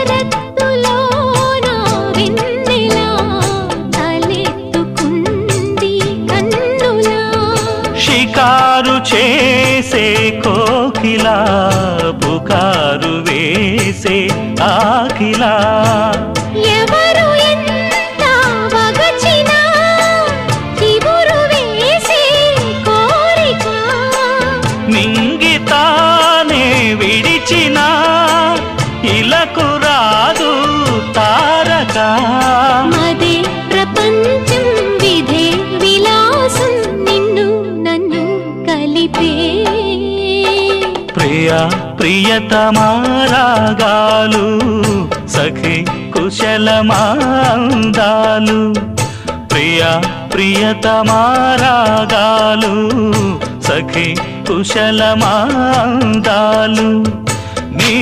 శరత్తులోన వెన్నెలా తలెత్తుకుంది కన్నులా షికారు చేసే కోకిలా పుకారు వేసే ఆకిలా ఎవరు ఎంత వగచినా చిగురు వేసే కోరిక మింగితానే విడిచిన ఇలకు రాదు తారక మదే ప్రపంచం విధే విలాసం నిన్ను నన్ను కలిపే ప్రియ ప్రియతమారాగాలు సఖి కుశలమాందాలు ప్రియ ప్రియతమారాగాలు సఖి కుశలమాందాలు నీ